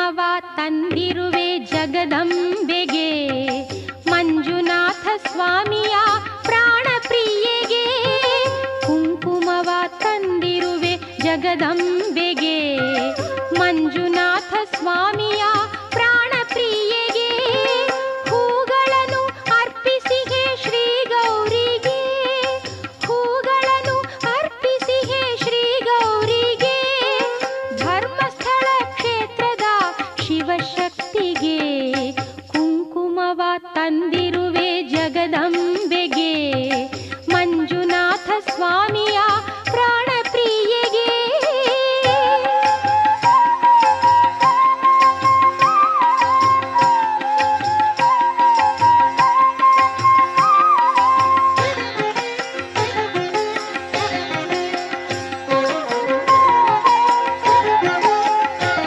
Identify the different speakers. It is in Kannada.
Speaker 1: ಕುಂಕುಮವ ತಂದಿರುವೆ ಜಗದಂಬೆಗೆ, ಮಂಜುನಾಥ ಸ್ವಾಮಿಯ ಪ್ರಾಣ ಪ್ರಿಯೆಗೆ. ಕುಂಕುಮವ ತಂದಿರುವೆ ಜಗದಂಬೆಗೆ, ಮಂಜುನಾಥ ಸ್ವಾಮಿ